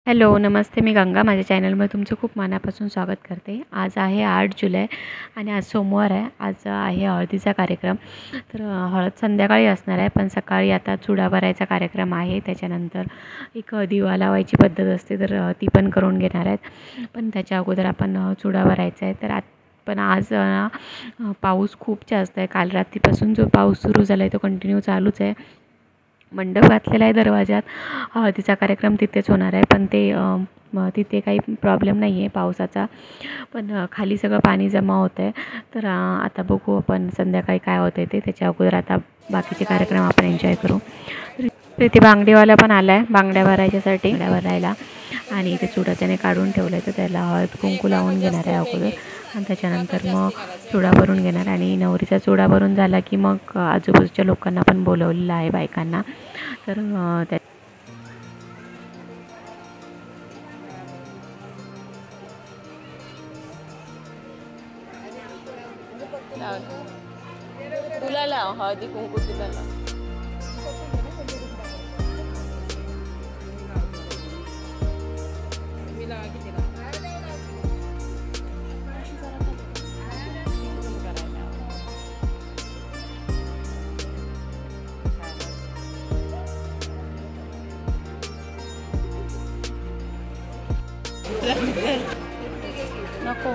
Hello, नमस्ते. मी गंगा. माझ्या चॅनलमध्ये तुमचं खूप मनापासून स्वागत करते. आज आहे 8 जुलै आणि आज सोमवार आहे. आज आहे हळदीचा कार्यक्रम. तर हळद संध्याकाळी असणार आहे, पण सकाळी आता चुडा भरायचा कार्यक्रम आहे. त्याच्यानंतर एक दिवा लावायची पद्धत असते, तर ती पण करून घेणार आहेत. पण त्याच्या अगोदर आपण चुडा भरायचा आहे. तर पण आज पाऊस खूप जास्त आहे. काल रात्रीपासून जो पाऊस सुरू झाला आहे तो कंटिन्यू चालूच आहे. मंडप घातलेला आहे दरवाजात. हळदीचा कार्यक्रम तिथेच होणार आहे, पण ते तिथे काही प्रॉब्लेम नाही आहे पावसाचा. पण खाली सगळं पाणी जमा होतं आहे. तर आता बघू आपण संध्याकाळी काय होतं आहे ते. त्याच्या अगोदर आता बाकीचे कार्यक्रम आपण एन्जॉय करू. तर इथे बांगडेवाला पण आला आहे बांगड्या भरायच्यासाठी, बांगड्या भरायला. आणि इथे चुडा त्याने काढून ठेवलं आहे, तर त्याला हळद कुंकू लावून घेणार आहे अगोदर. आणि त्याच्यानंतर मग चुडा भरून घेणार. आणि नवरीचा चुडा भरून झाला की मग आजूबाजूच्या लोकांना पण बोलवलेलं आहे, बायकांना. तर त्या तुला लाव हळदी कुंकू तुला लाव. नको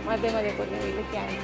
मध्ये मध्ये करून गेले की आहे.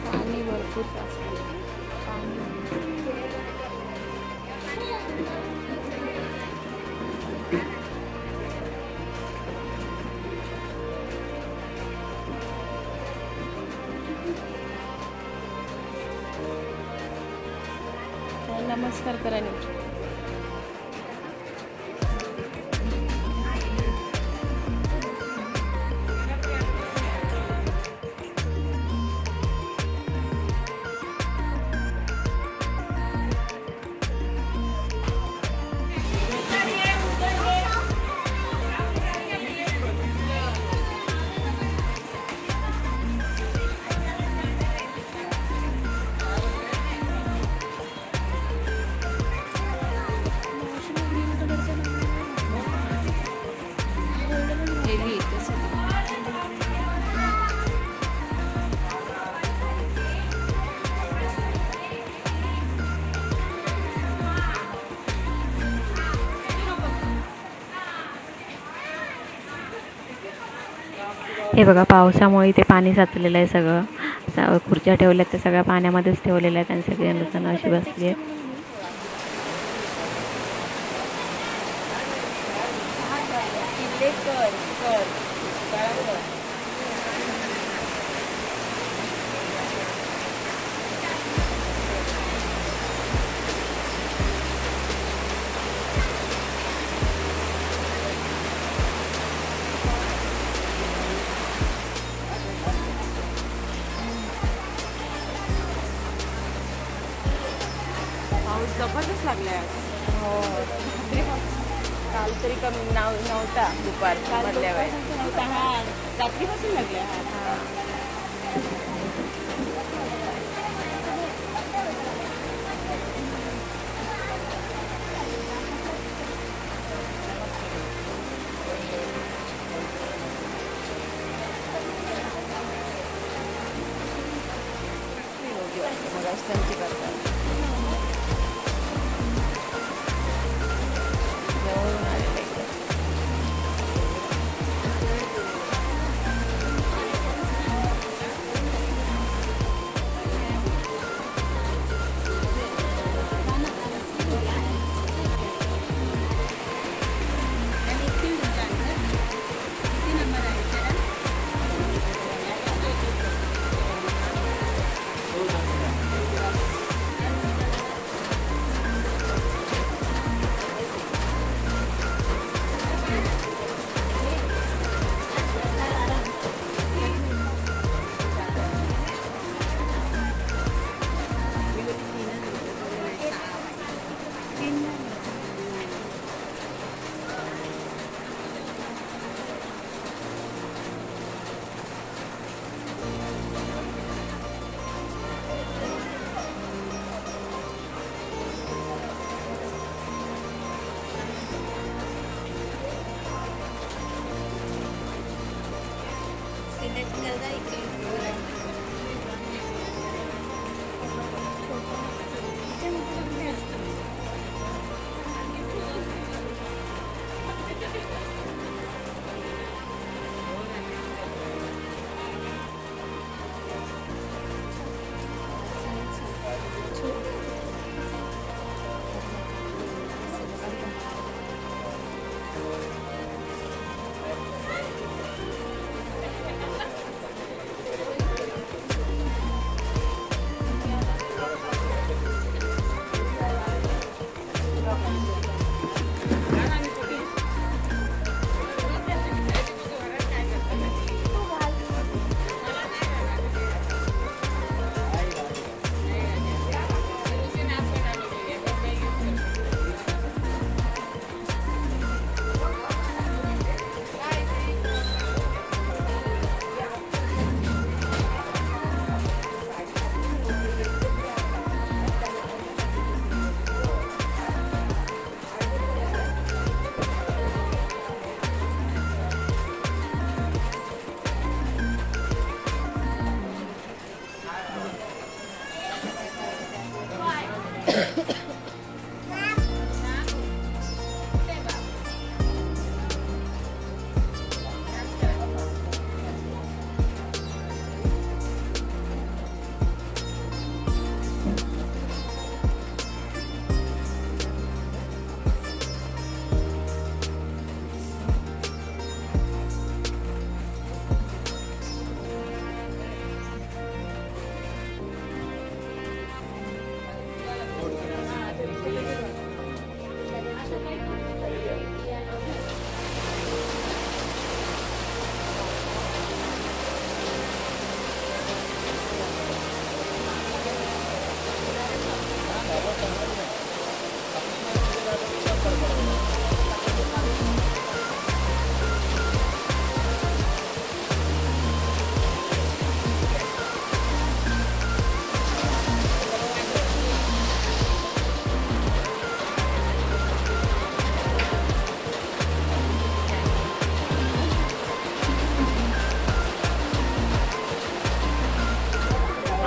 पाणी भरपूर नमस्कार करा. हे बघा, पावसामुळे इथे पाणी साचलेलं आहे. सगळं खुर्च्या ठेवल्या त्या सगळ्या पाण्यामध्येच ठेवलेल्या आहेत आणि सगळ्यांना अशी बसली आहे. पाऊस जबरदस्त लागलाय. हो काल तरी कमी नव्हता दुपार मधल्या वेळेस नव्हता. हा रात्रीपासून लागलाय. हा त्यांची करतात. जवळून आलेले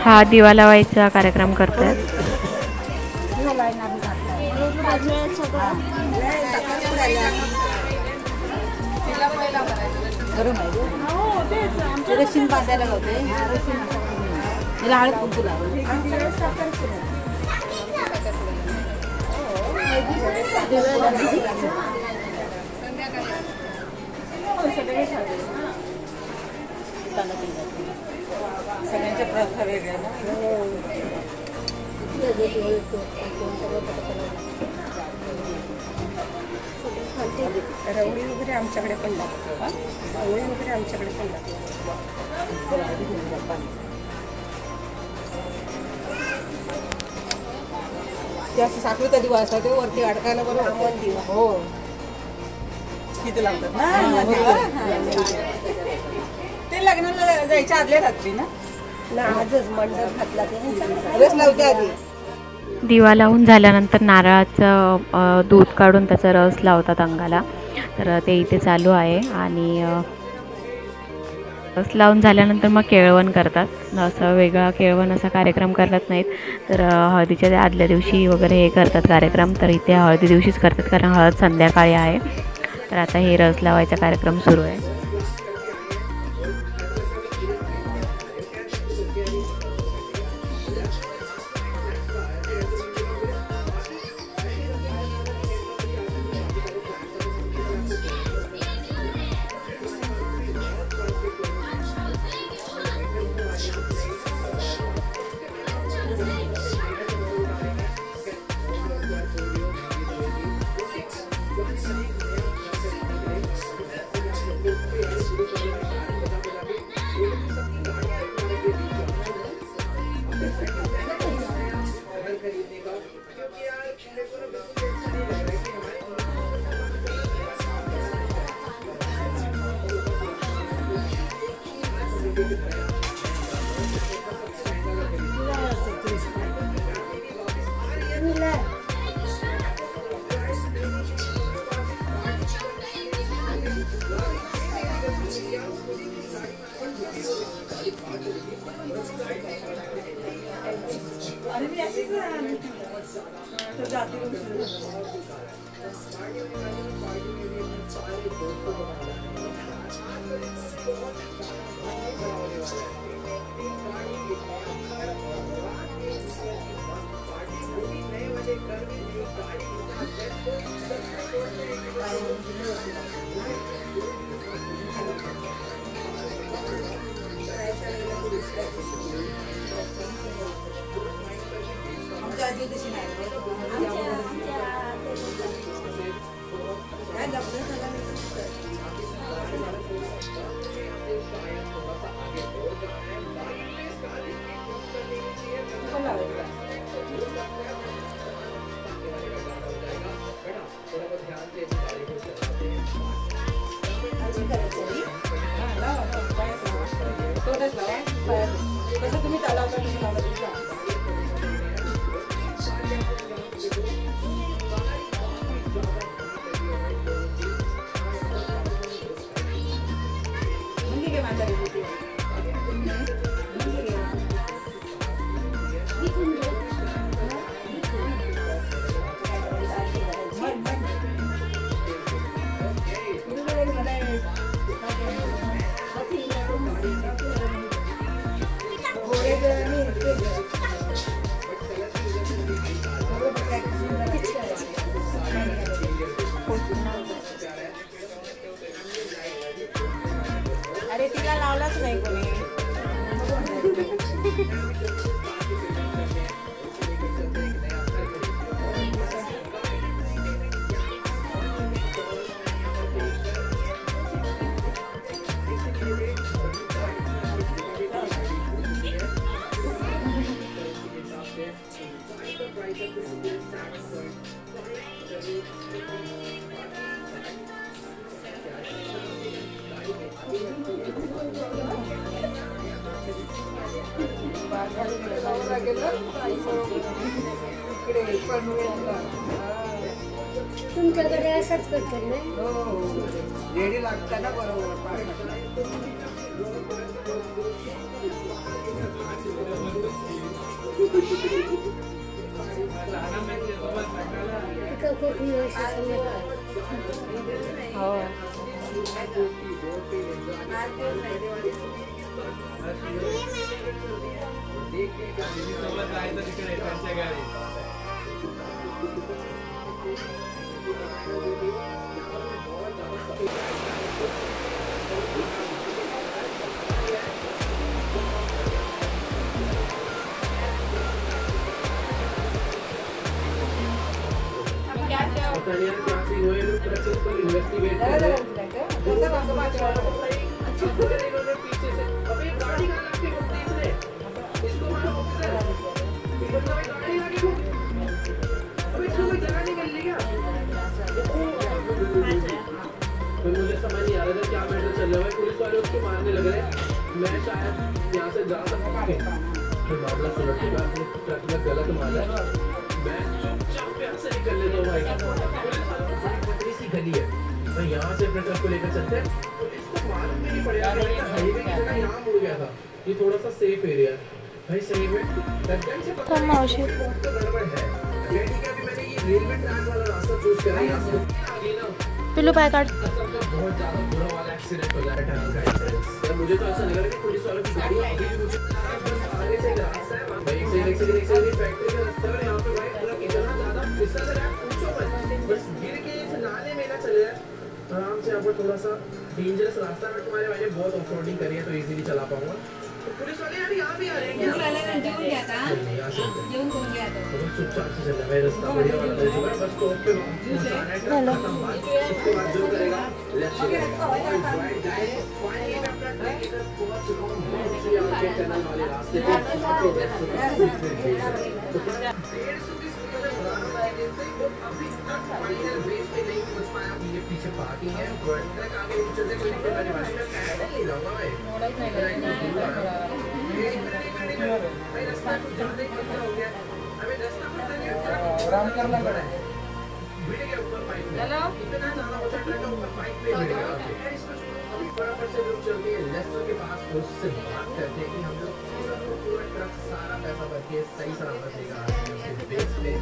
हा दिवा लावायचा कार्यक्रम करतात. रशीन बांधायला लावते. हळद कुंकू सगळ्यांच्या प्रथा वेगळ्या ना. रवळी वगैरे आमच्याकडे पण लागतो. रवळी वगैरे आमच्याकडे पण लागतो. ते असं साखरेचा दिवा असतो ते वरती अडकायला बरोबर दिवा. हो किती लावतात ना दिवा. ते लग्नाला जायच्या आदल्या रात्री ना आजच मंडप घातला रस लावते आधी. दिवा लावून झाल्यानंतर नारळाचं दूध काढून त्याचा रस लावतात अंगाला. तर ते इथे चालू आहे. आणि रस लावून झाल्यानंतर मग केळवण करतात. असं वेगळा केळवण असा कार्यक्रम करत नाहीत. तर हळदीच्या आदल्या दिवशी वगैरे हे करतात कार्यक्रम. तर इथे हळदी दिवशीच करतात कारण हळद संध्याकाळी आहे. तर आता हे रस लावायचा कार्यक्रम सुरू आहे. अरे तिला लावलाच नाही कोणी. तुमच्याकडे असंच करतात ना? रेडी लागतं ना बरोबर. गए, मैं शायद यहाँ से जा सकता हूँ। फिर मामला सुलट चुका, ट्रक में गलत माला, मैं चुपचाप यहाँ से निकल लेता हूँ भाई। पुलिस वालों को बड़ी पतली सी गली है, तो यहाँ से अपने ट्रक को लेकर चलते हैं। पुलिस को मालूम भी नहीं पड़ेगा कि हाईवे की जगह यहाँ मुड़ गया था, ये थोड़ा सा सेफ एरिया है भाई। सही में एकदम से पता नहीं तो गड़बड़ है। ठीक है, अभी मैंने ये रेलवे ट्रैक वाला रास्ता चूज करा, यहाँ से आगे ना पिल्लू पाय काट। बहुत ज्यादा बुरा वाला एक्सीडेंट हो जाए, टनल का एक्सीडेंट। यार मुझे तो ऐसा लग रहा है कि पुलिस वालों की गाड़ी आगे भी मुझे आगे से एक रास्ता है भाई, एक से फैक्ट्री का रास्ता है यहाँ पे भाई। मतलब इतना ज्यादा फिसल रहा है, पूछो मत, बस गिर के इस नाले में ना चले जाए आराम से। यहाँ पर थोड़ा सा डेंजरस रास्ता है, तुम्हारे भाई ने बहुत ऑफ रोडिंग करी है तो इजीली चला पाऊंगा। तो पुलिस वाले यार यहाँ भी आ रहे हैं क्या? जेवून गया था, जेवून करून गया था। तो चुपचाप से चल रहा है, रास्ता बढ़िया वाला मिल चुका है, बस स्टॉप पे पहुंचाना है, खत्म बात। उसके बाद जो करेगा लेफ्ट राइट जाए, फाइनली मैं अपना ट्रैक लेकर पहुंच चुका हूं बहुत से आगे टनल वाले रास्ते पे। तो 150 की स्पीड में भगा रहा है से, वो अभी तक फाइनल रेस पे नहीं पहुंच पाया। ये पीछे पार्किंग है, ट्रक आगे चलते कोई दिक्कत नहीं वाली, मैं पैदल ले जाऊंगा भाई। भाई रास्ता कुछ ज्यादा ही पतला हो गया, हमें रास्ता पता नहीं आराम करना पड़ा है। भिड़ गया ऊपर पाइप में, इतना ज्यादा होता है ट्रक का ऊपर पाइप में भिड़ गया। इसको अभी फटाफट से लोग चलते हैं लेस्टर के पास, उससे बात करते हैं कि हम लोग पूरा ट्रक सारा पैसा भर के सही सलामत लेगा बेस पे।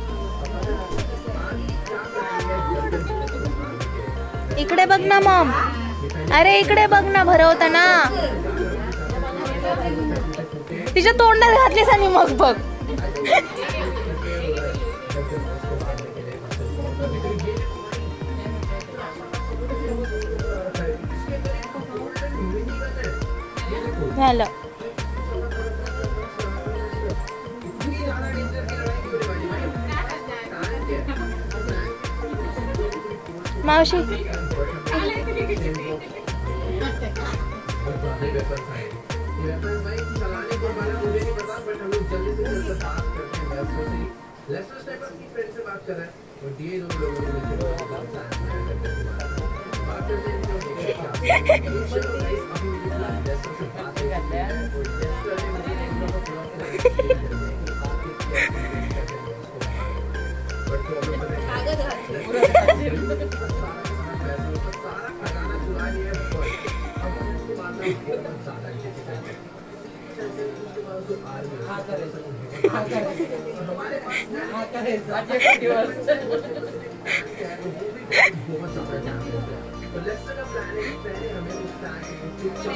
इकडे बघ ना मॉम, अरे इकडे बघ ना, भरवताना तिच्या तोंडात घातलीस आणि मग बघ। झालं मावशी वेपन भाई चलाने को वाला मुझे नहीं पता, बट हम लोग जल्दी से बात करते हैं लेस्टर स्नाइपर की फ्रेंड से बात कर रहे हैं और ये दो लोगों ने मुझे बात करते हैं। चलो गाइस अभी लेस्टर से बात करते हैं और लेस्टर ने मुझे इन लोगों को बट प्रॉब्लम पता है सारा खजाना चुरा लिया है। अब उसके बाद में बहुत ज्यादा हमारे पास बहुत ज्यादा टाइम होता है। तो लेस्टर का प्लान है कि पहले हमें उस टैंक को चुपचाप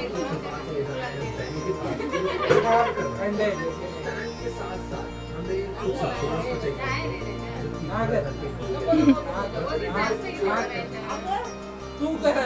के साथ साथ हमें कुछ तू कह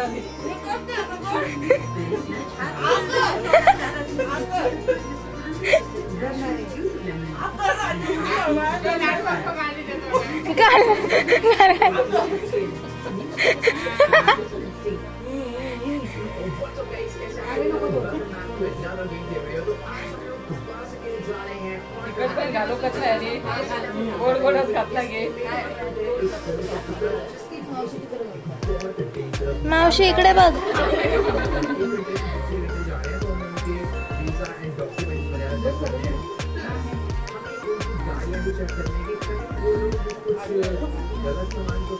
मावशी इकडे बघ। गलत सामान को